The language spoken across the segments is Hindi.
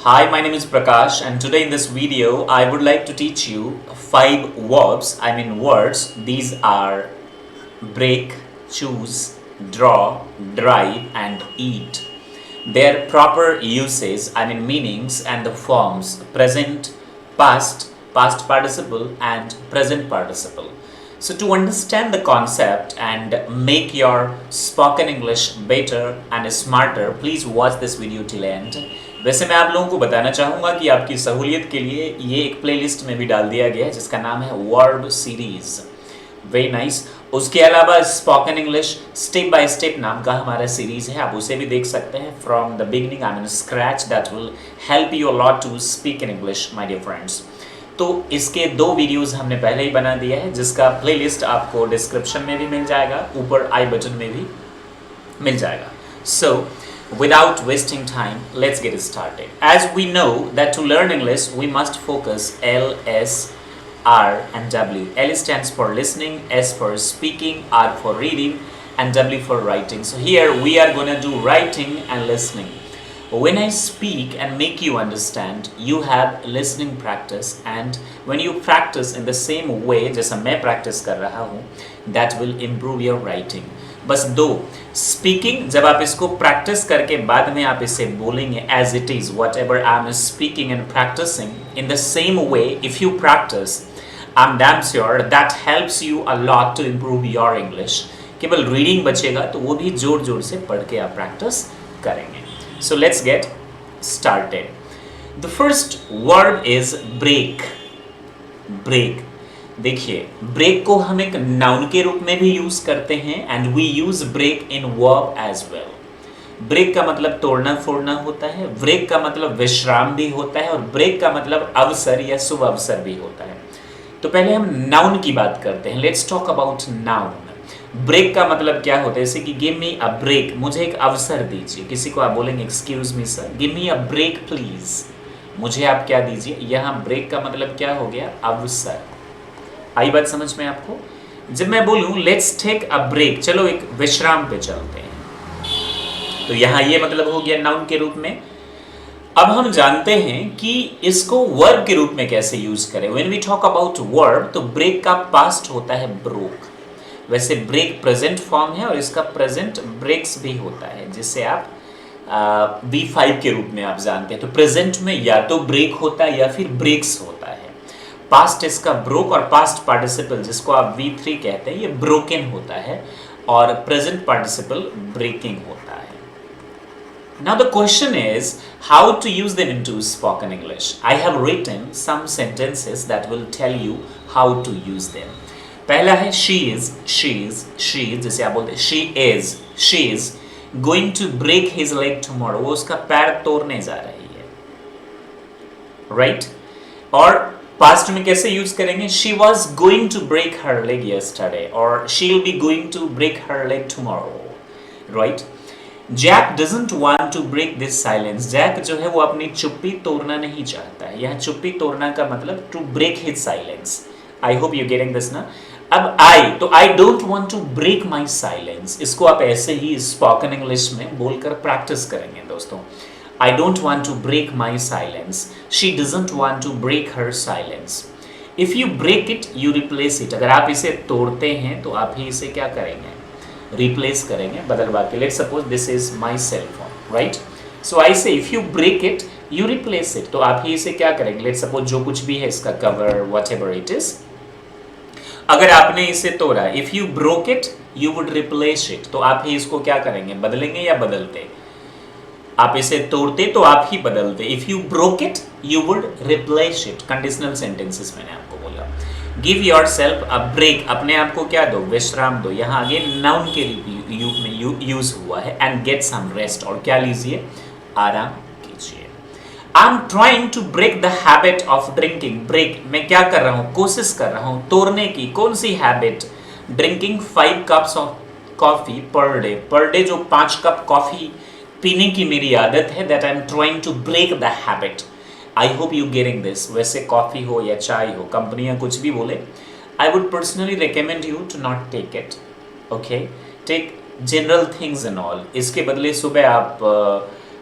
Hi, my name is Prakash, and today in this video I would like to teach you 5 words. These are break, choose, draw, drive, and eat. Their proper uses, meanings, and the forms present, past, past participle, and present participle. So, to understand the concept and make your spoken English better and smarter, please watch this video till end. वैसे मैं आप लोगों को बताना चाहूँगा कि आपकी सहूलियत के लिए ये एक प्लेलिस्ट में भी डाल दिया गया है जिसका नाम है वर्ब सीरीज। Very nice. उसके अलावा spoken English step by step नाम का हमारा सीरीज है, आप उसे भी देख सकते हैं from the beginning I mean scratch. That will help you a lot to speak in English my dear friends. तो इसके 2 वीडियोस हमने पहले ही बना दिया है जिसका प्लेलिस्ट आपको डिस्क्रिप्शन में भी मिल जाएगा, ऊपर आई बटन में भी मिल जाएगा। सो without wasting time, let's get started. As we know that to learn English we must focus L, S, R and W. L stands for listening, S for speaking, R for reading and W for writing. So here we are going to do writing and listening. When I speak and make you understand, you have listening practice, and when you practice in the same way जैसा मैं practice कर रहा हूँ, that will improve your writing. बस 2 स्पीकिंग, जब आप इसको प्रैक्टिस करके बाद में आप इसे बोलेंगे as it is whatever I am speaking and practising in the same way if you practise, I am damn sure that helps you a lot to improve your English. केवल रीडिंग बचेगा तो वो भी जोर जोर से पढ़ के आप प्रैक्टिस करेंगे। So let's get started. The first word is break. Break, देखिए ब्रेक को हम एक नाउन के रूप में भी यूज करते हैं and we use break in verb as well. Break का मतलब तोड़ना फोड़ना होता है, ब्रेक का मतलब विश्राम भी होता है और ब्रेक का मतलब अवसर या शुभ अवसर भी होता है। तो पहले हम नाउन की बात करते हैं। Let's talk about noun. Break का मतलब क्या होता है, जैसे कि गिव मी अ ब्रेक, मुझे एक अवसर दीजिए। किसी को आप बोलेंगे excuse me sir, give me a break please, मुझे आप क्या दीजिए। यहाँ ब्रेक का मतलब क्या हो गया, अवसर। आई बात समझ में आपको। जब मैं बोलूं लेट्स टेक अ ब्रेक, चलो एक विश्राम पे चलते हैं, तो यहां ये मतलब हो गया नाउन के रूप में। अब हम जानते हैं कि इसको वर्ब के रूप में कैसे यूज करें। When we talk about verb, तो ब्रेक का पास्ट होता है ब्रोक। वैसे ब्रेक प्रेजेंट फॉर्म है और इसका प्रेजेंट ब्रेक्स भी होता है, जिससे आप V5 के रूप में आप जानते हैं। तो प्रेजेंट में या तो ब्रेक होता है या फिर ब्रेक्स होता है। पास्ट इसका ब्रोक और पास्ट पार्टिसिपल जिसको आप V3 कहते हैं ये ब्रोकन होता है और प्रेजेंट पार्टिसिपल ब्रेकिंग होता है। Now the question is how to use them into spoken English. I have written some sentences that will tell you how to use them. पहला है she is जैसे आप बोलते हैं she is going to break his leg tomorrow. वो उसका पैर तोड़ने जा रही है, right? और पास्ट में कैसे यूज करेंगे, she was going to break her leg yesterday और she will be going to break her leg tomorrow, right? Jack doesn't want to break this silence. Jack जो है वो अपनी चुप्पी तोड़ना नहीं चाहता है। यहाँ चुप्पी तोड़ना का मतलब to break his silence. I hope you getting this ना। अब I don't want to break my silence, इसको आप ऐसे ही स्पोकन इंग्लिश में बोलकर प्रैक्टिस करेंगे दोस्तों। I don't want to break my silence. She doesn't want to break her silence. If you break it, you replace it. अगर आप इसे तोड़ते हैं तो आप ही इसे क्या करेंगे, replace करेंगे, बदलवा के। Let's suppose this is my cell phone, right? So I say if you break it, you replace it. तो आप ही इसे क्या करेंगे। Let's suppose जो कुछ भी है इसका cover, whatever it is, अगर आपने इसे तोड़ा, if you broke it, you would replace it. तो आप ही इसको क्या करेंगे, बदलेंगे या बदलते। आप इसे तोड़ते तो आप ही बदलते। If you broke it you would replace it. Conditional sentences मैंने आपको बोला। Give yourself a break, अपने आप को क्या दो, विश्राम दो। यहाँ आगे नाउन के रूप में यूज हुआ है। एंड गेट सम रेस्ट, और क्या लीजिए, आराम कीजिए। I am trying to break the habit of drinking. Break, मैं क्या कर रहा हूँ, कोशिश कर रहा हूँ तोड़ने की। कौन सी habit, drinking 5 cups of coffee per day. Per day जो 5 कप कॉफी पीने की मेरी आदत है, that I am trying to break the habit. I hope you getting this. वैसे कॉफी हो या चाय हो, कंपनियां कुछ भी बोले, I would personally recommend you to not take it, okay? Take general things and all. इसके बदले सुबह आप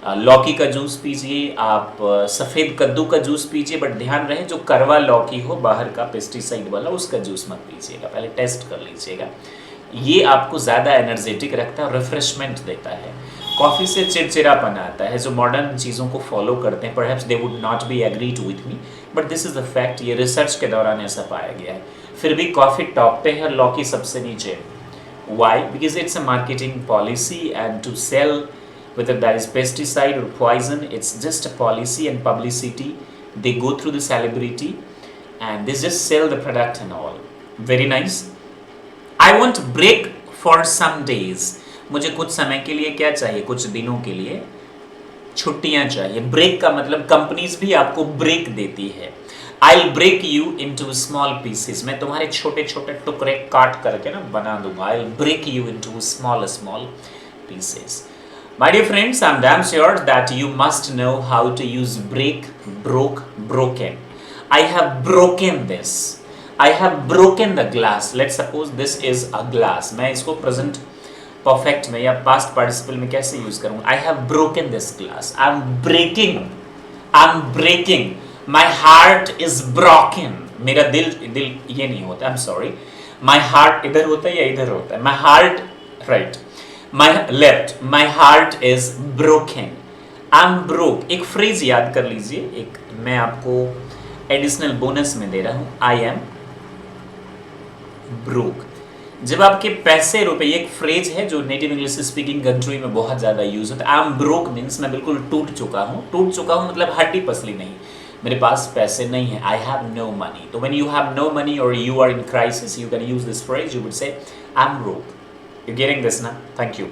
लौकी का जूस पीजिए, आप सफ़ेद कद्दू का जूस पीजिए, बट ध्यान रहे जो करवा लौकी हो बाहर का पेस्टिसाइड वाला उसका जूस मत पीजिएगा, पहले टेस्ट कर लीजिएगा। ये आपको ज़्यादा एनर्जेटिक रखता है और रिफ्रेशमेंट देता है। कॉफ़ी से चिड़चिड़ापन आता है, जो मॉडर्न चीज़ों को फॉलो करते हैं perhaps they would not be agree to with me, but this is the fact, ये रिसर्च के दौरान ऐसा पाया गया है। फिर भी कॉफ़ी टॉप पे है और लौकी सबसे नीचे। Why? Because it's a marketing policy, and to sell, whether that is pesticide or poison, it's just a policy and publicity. They go through the celebrity and they just sell the product and all. Very nice. I want break for some days. मुझे कुछ समय के लिए क्या चाहिए, कुछ दिनों के लिए छुट्टियां चाहिए। ब्रेक का मतलब कंपनीज भी आपको ब्रेक देती है। I'll break you into small pieces. मैं तुम्हारे छोटे छोटे टुकड़े काट करके ना बना दूंगा। I'll break you into small pieces. My dear friends, I'm damn sure that you must know how to use break, broke, broken. I have broken this. I have broken the glass. Let's suppose this is a glass. मैं इसको present perfect में या past participle में कैसे यूज करूँगा? I have broken this glass. I'm breaking. My heart is broken. मेरा दिल ये नहीं होता, I'm sorry. My heart इधर होता है या इधर होता है? My heart, right. My left. My heart is broken. I'm broke. एक फ्रेज याद कर लीजिए, एक मैं आपको एडिशनल बोनस में दे रहा हूँ। I am broke. जब आपके पैसे रुपए, एक फ्रेज है जो नेटिव इंग्लिश स्पीकिंग कंट्री में बहुत ज़्यादा यूज होता है। आई एम ब्रोक मीन्स मैं बिल्कुल टूट चुका हूँ मतलब हड्डी पसली नहीं, मेरे पास पैसे नहीं है। I have no money. तो when you have no money और you are in crisis, you can use this phrase, you would say I am broke. You getting this ना? Thank you.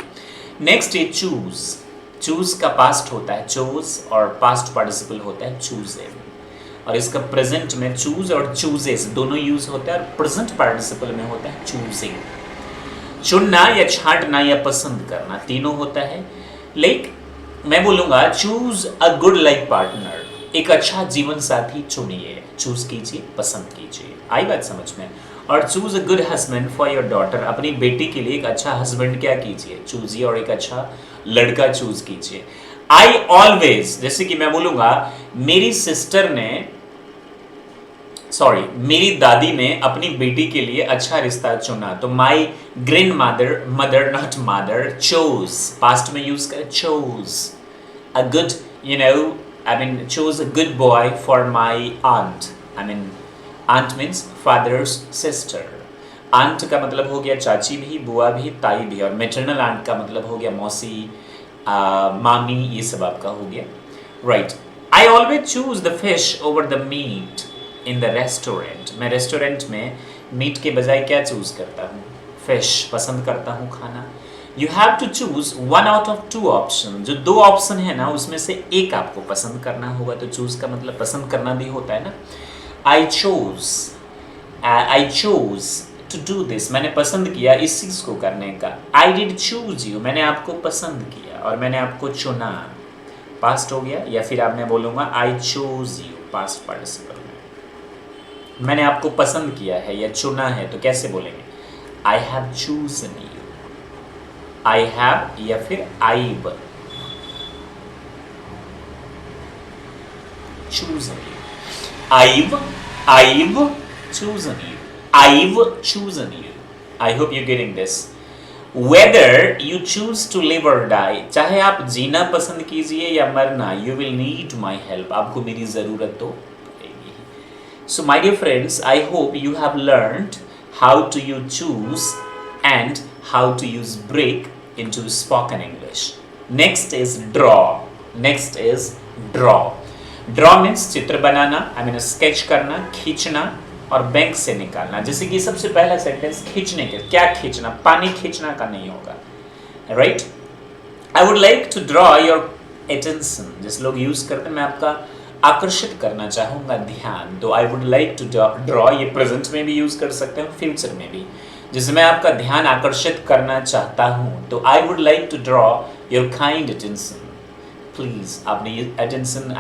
नेक्स्ट है चूज। चूज का पास्ट होता है चोज और पास्ट पार्टिसिपल होता है चूजेज, और इसका प्रेजेंट में चूज और चूजेस दोनों यूज होता है और प्रेजेंट पार्टिसिपल में होता है चूजिंग। चुनना या छांटना या पसंद करना तीनों होता है। लाइक मैं बोलूंगा choose a good life partner, एक अच्छा जीवन साथी चुनिए, चूज कीजिए, पसंद कीजिए। आई बात समझ में? और choose a good husband for your daughter, अपनी बेटी के लिए एक अच्छा हस्बैंड क्या कीजिए, चूजिए, और एक अच्छा लड़का चूज कीजिए। आई ऑलवेज, जैसे कि मैं बोलूंगा मेरी दादी ने अपनी बेटी के लिए अच्छा रिश्ता चुना, तो my grand mother not mother chose, past में यूज कर chose a good, chose a good boy for my aunt. Aunt means father's sister. Aunt का मतलब हो गया चाची भी, बुआ भी, ताई भी, और maternal aunt का मतलब हो गया मौसी, मामी, ये सब आपका हो गया। Right. I always choose the fish over the meat in the restaurant. मैं रेस्टोरेंट में मीट के बजाय क्या चूज करता हूँ? फिश पसंद करता हूँ खाना। You have to choose one out of two option. जो दो ऑप्शन है ना, उसमें से एक आपको पसंद करना होगा। तो चूज का मतलब पसंद करना भी होता है ना। I chose to do this. मैंने पसंद किया इस चीज को करने का। I did choose you. मैंने आपको पसंद किया और मैंने आपको चुना। पास्ट हो गया, या फिर आप मैं बोलूँगा I chose you, past participle में। मैंने आपको पसंद किया है या चुना है, तो कैसे बोलेंगे? I have chosen you. I have या फिर I've chosen you. I've chosen you. I've chosen you. I hope you're getting this. Whether you choose to live or die, चाहे आप जीना पसंद कीजिए या मरना, you will need my help. आपको मेरी जरूरत तो पड़ेगी। So my dear friends, I hope you have learned how to you choose and how to use break into spoken English. Next is draw. Draw means चित्र बनाना, sketch करना, खींचना और बैंक से निकालना। जैसे कि सबसे पहला सेंटेंस खींचने के, क्या खींचना? पानी खींचना का नहीं होगा, right? I would like to draw your attention. जिस लोग यूज करते हैं, मैं आपका आकर्षित करना चाहूँगा ध्यान। तो I would like to draw, ये प्रेजेंट में भी यूज कर सकते हैं, फ्यूचर में भी। जिसमें मैं आपका ध्यान आकर्षित करना चाहता हूँ, तो I would like to draw your kind attention. Please, आपने ये attention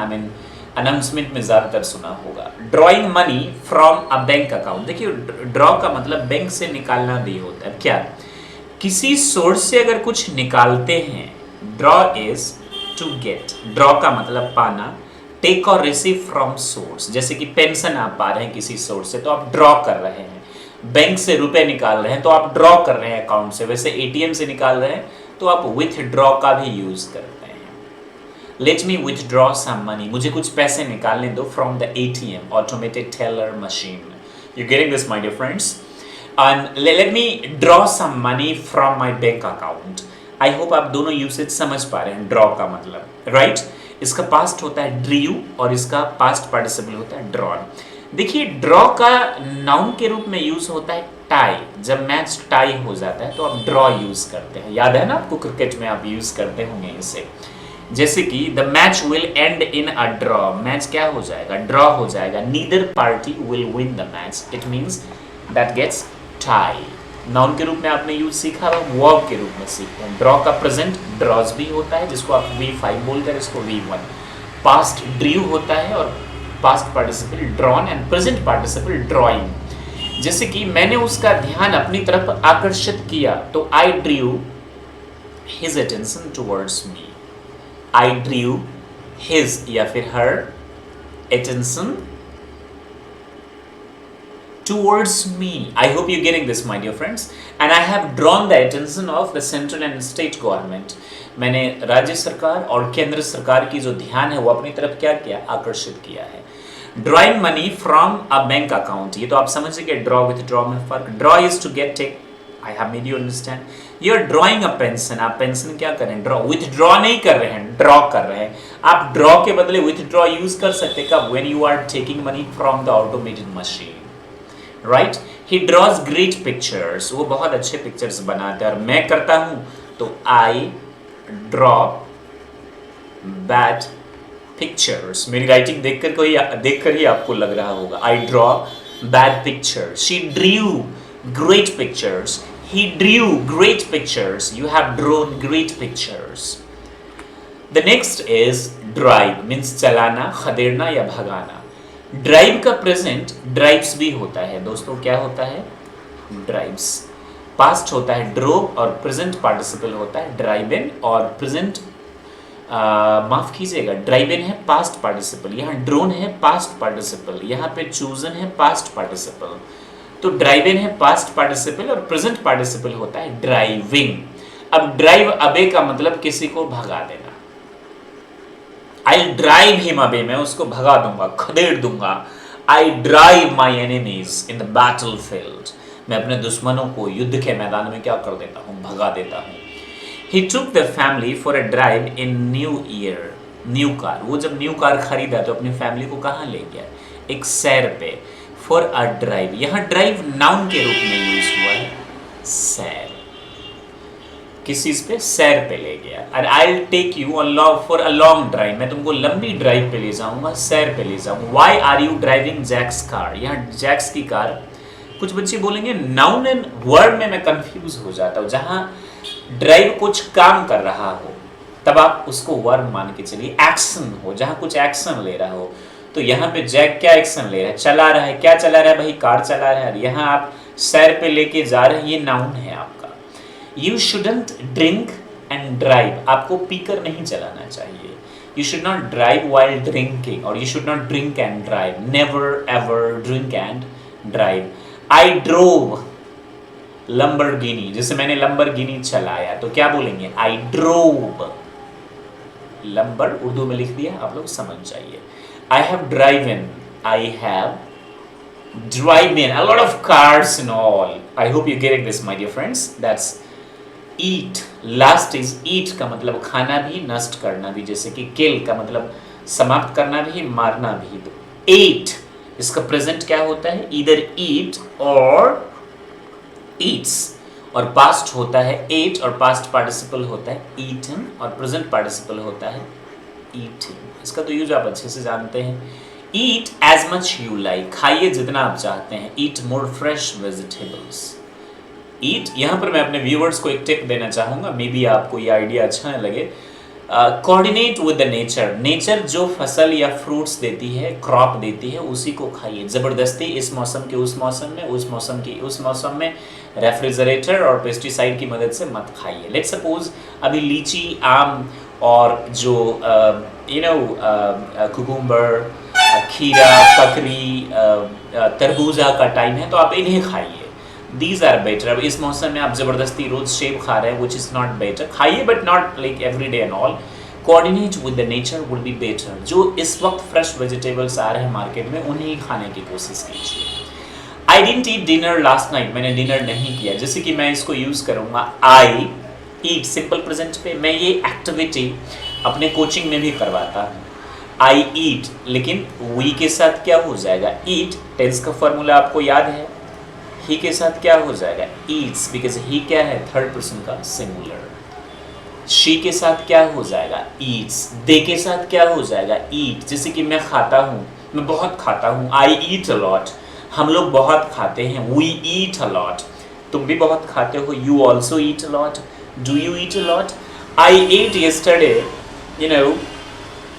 अनाउंसमेंट में ज्यादातर सुना होगा। Drawing money from a bank account. देखिए, ड्रॉ का मतलब बैंक से निकालना भी होता है। क्या? किसी सोर्स से अगर कुछ निकालते हैं, draw is to get, draw का मतलब पाना, टेक और रिसीव फ्रॉम सोर्स, जैसे कि पेंशन आप पा रहे हैं किसी सोर्स से तो आप ड्रॉ कर रहे हैं, बैंक से रुपए निकाल रहे हैं तो आप ड्रॉ कर रहे हैं अकाउंट से, वैसे एटीएम से निकाल रहे हैं तो आप विथड्रॉ का भी यूज करते हैं। Let me withdraw some money, मुझे कुछ पैसे निकालने दो from the ATM, automated teller machine. You getting this my dear friends? And let me draw some money from my bank account. I hope आप दोनों यूसेज समझ पा रहे हैं ड्रॉ का मतलब, राइट? इसका पास्ट होता है ड्रीव और इसका पास्ट पार्टिसिपल होता है ड्रॉन। देखिए ड्रॉ का नाउन के रूप में यूज होता है टाई, जब मैच टाई हो जाता है तो आप ड्रॉ यूज करते हैं, याद है ना आपको, क्रिकेट में आप यूज करते होंगे इसे। जैसे कि the match will end in a draw, match क्या हो जाएगा? ड्रॉ हो जाएगा। Neither party will win the match, it means that gets tie. Noun के रूप में आपने यूज सीखा, वर्ब के रूप में सीखा। ड्रॉ का प्रेजेंट ड्रॉज भी होता है जिसको आप V5 बोलते हैं, इसको V1। पास्ट ड्रीव होता है और past participle drawn and present participle drawing. जैसे कि मैंने उसका ध्यान अपनी तरफ आकर्षित किया तो I drew his attention towards me. I drew his या फिर her attention towards me. I hope you're getting this, my dear friends. And I have drawn the attention of the central and state government. मैंने राज्य सरकार और केंद्र सरकार की जो ध्यान है वो अपनी तरफ क्या किया? आकर्षित किया है। Drawing money from a bank account, ये तो आप समझ गए draw with draw में फर्क। Draw is to get take, I have made you understand. You're drawing a pension, आप पेंशन क्या कर रहे हैं? Draw, withdraw नहीं कर रहे हैं, draw कर रहे हैं। आप draw के बदले withdraw यूज कर सकते हैं कब? When you are taking money from the automated machine. Right? He drawers great pictures, वो बहुत अच्छे पिक्चर्स बनाते हैं। और मैं करता हूं तो आई ड्रॉ बैड पिक्चर्स। मेरी राइटिंग देखकर ही आपको लग रहा होगा। I draw bad pictures. She ड्रीव great pictures. He ड्रीव great pictures. You have drawn great pictures. The next is drive, means चलाना, खदेड़ना या भगाना। ड्राइव का प्रेजेंट ड्राइव्स भी होता है दोस्तों। क्या होता है? ड्राइव्स। पास्ट होता है ड्रोव और प्रेजेंट पार्टिसिपल होता है ड्राइव इन। और प्रेजेंट माफ कीजिएगा, ड्राइव इन है पास्ट पार्टिसिपल, यहाँ ड्रोन है पास्ट पार्टिसिपल, यहाँ पे चूजन है पास्ट पार्टिसिपल। तो ड्राइव इन है पास्ट पार्टिसिपल और प्रेजेंट पार्टिसिपल होता है ड्राइविंग। अब ड्राइव अबे का मतलब किसी को भगा देना। आई ड्राइव हिम अवे, मैं उसको भगा दूंगा, खदेड़ दूंगा। I drive my enemies in the battle field, मैं अपने दुश्मनों को युद्ध के मैदान में क्या कर देता हूँ? भगा देता हूँ। He took the family for a drive in new year, new car. वो जब न्यू कार खरीदा तो अपनी फैमिली को कहाँ ले गया? एक सैर पे। फॉर अ ड्राइव, यहाँ ड्राइव नाउन के रूप में यूज हुआ है, सैर। किस चीज पे? सैर पे ले गया। और I take you for a long drive, मैं तुमको लंबी ड्राइव पे ले जाऊंगा, सैर पे ले जाऊंगा। Why are you driving Jack's car? यहाँ जैक्स की कार। कुछ बच्चे बोलेंगे नाउन एंड वर्ब में मैं कंफ्यूज हो जाता हूँ। जहां ड्राइव कुछ काम कर रहा हो तब आप उसको वर्ब मान के चलिए। एक्शन हो, जहां कुछ एक्शन ले रहा हो, तो यहाँ पे जैक क्या एक्शन ले रहा है? चला रहा है। क्या चला रहा है भाई? कार चला रहा है। यहाँ आप सैर पे लेके जा रहे हैं, ये नाउन है आपका। You shouldn't drink and drive, आपको पीकर नहीं चलाना चाहिए। You should not drive while drinking, or you should not drink and drive. Never ever drink and drive. I drove Lamborghini, जैसे मैंने Lamborghini चलाया तो क्या बोलेंगे? I drove लंबर, उर्दू में लिख दिया, आप लोग समझ जाइए। I have driven, I have driven a lot of cars and all. I hope you're getting this, my dear friends. That's eat. Last is eat का मतलब खाना भी, नष्ट करना भी। जैसे कि kill का मतलब समाप्त करना भी, मारना भी। तो ate इसका प्रेजेंट क्या होता है? either eat or eats। और पास्ट होता है ate और पास्ट पार्टिसिपल होता है eaten और प्रेजेंट पार्टिसिपल होता है eating। इसका तो यूज आप अच्छे से जानते हैं। eat as much you like, खाइए जितना आप चाहते हैं। eat more fresh vegetables। ईट, यहाँ पर मैं अपने व्यूअर्स को एक टिप देना चाहूँगा, मे बी आपको ये आइडिया अच्छा न लगे। Coordinate with the nature, nature जो फसल या फ्रूट्स देती है, क्रॉप देती है, उसी को खाइए। ज़बरदस्ती इस मौसम के उस मौसम में, उस मौसम की उस मौसम में रेफ्रिजरेटर और पेस्टिसाइड की मदद से मत खाइए। लेट्स सपोज अभी लीची, आम और जो कुकुम्बर, खीरा, ककड़ी, तरबूजा का टाइम है तो आप इन्हें खाइए। These are better. अब इस मौसम में आप ज़बरदस्ती रोज़ सेब खा रहे हैं, विच इज़ नॉट बेटर। खाइए but not like every day and all. Coordinate with the nature would be better. जो इस वक्त फ्रेश वेजिटेबल्स आ रहे हैं मार्केट में उन्हें खाने की कोशिश कीजिए। I didn't eat dinner last night. मैंने डिनर नहीं किया। जैसे कि मैं इसको यूज़ करूँगा, आई ईट सिंपल प्रेजेंट पे। मैं ये एक्टिविटी अपने कोचिंग में भी करवाता हूँ, आई ईट, लेकिन वी के साथ क्या हो जाएगा, ईट। टेंस का फॉर्मूला आपको याद है। ही के साथ क्या हो जाएगा, ईट्स, बिकॉज ही क्या है, थर्ड पर्सन का सिंगुलर। शी के साथ क्या हो जाएगा, ईट्स। दे के साथ क्या हो जाएगा, ईट। जैसे कि मैं खाता हूँ, मैं बहुत खाता हूँ, आई ईट अ लॉट। हम लोग बहुत खाते हैं, वी ईट अ लॉट। तुम भी बहुत खाते हो, you also eat a lot. Do you eat a lot. I ate yesterday,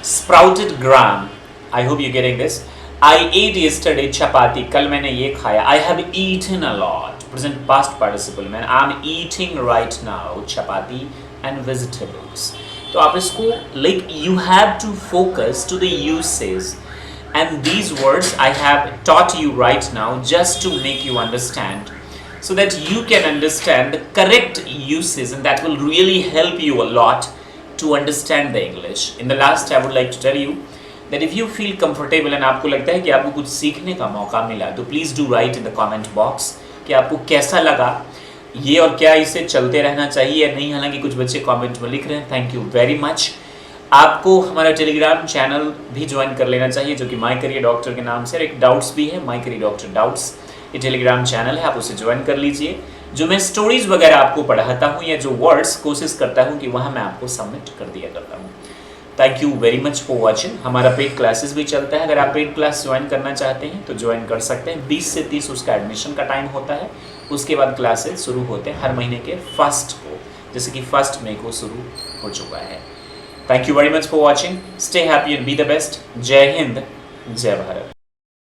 sprouted gram. I hope you're getting this. I ate yesterday chapati. कल मैंने ये खाया. I have eaten a lot. Present past participle में I'm eating right now chapati and vegetables. तो आप इसको like you have to focus to the uses, and these words I have taught you right now just to make you understand, so that you can understand the correct uses, and that will really help you a lot to understand the English. In the last, I would like to tell you that if you feel comfortable and आपको लगता है कि आपको कुछ सीखने का मौका मिला, तो please do write in the comment box कि आपको कैसा लगा ये, और क्या इसे चलते रहना चाहिए या नहीं। हालांकि कुछ बच्चे कमेंट में लिख रहे हैं, थैंक यू वेरी मच। आपको हमारा टेलीग्राम चैनल भी ज्वाइन कर लेना चाहिए, जो कि माई करियर डॉक्टर के नाम से, और एक डाउट्स भी है, माई करियर डॉक्टर डाउट्स, ये टेलीग्राम चैनल है, आप उसे ज्वाइन कर लीजिए। जो मैं स्टोरीज वगैरह आपको पढ़ाता हूँ या जो वर्ड्स कोशिश करता हूँ कि वहाँ मैं आपको सबमिट कर दिया करता हूँ। Thank you very much for watching. हमारा पेड क्लासेस भी चलता है, अगर आप पेड क्लास ज्वाइन करना चाहते हैं तो ज्वाइन कर सकते हैं। 20 से 30 उसका एडमिशन का टाइम होता है, उसके बाद क्लासेस शुरू होते हैं हर महीने के फर्स्ट को, जैसे कि 1 मई को शुरू हो चुका है। Thank you very much for watching. Stay happy and be the best. जय हिंद, जय भारत।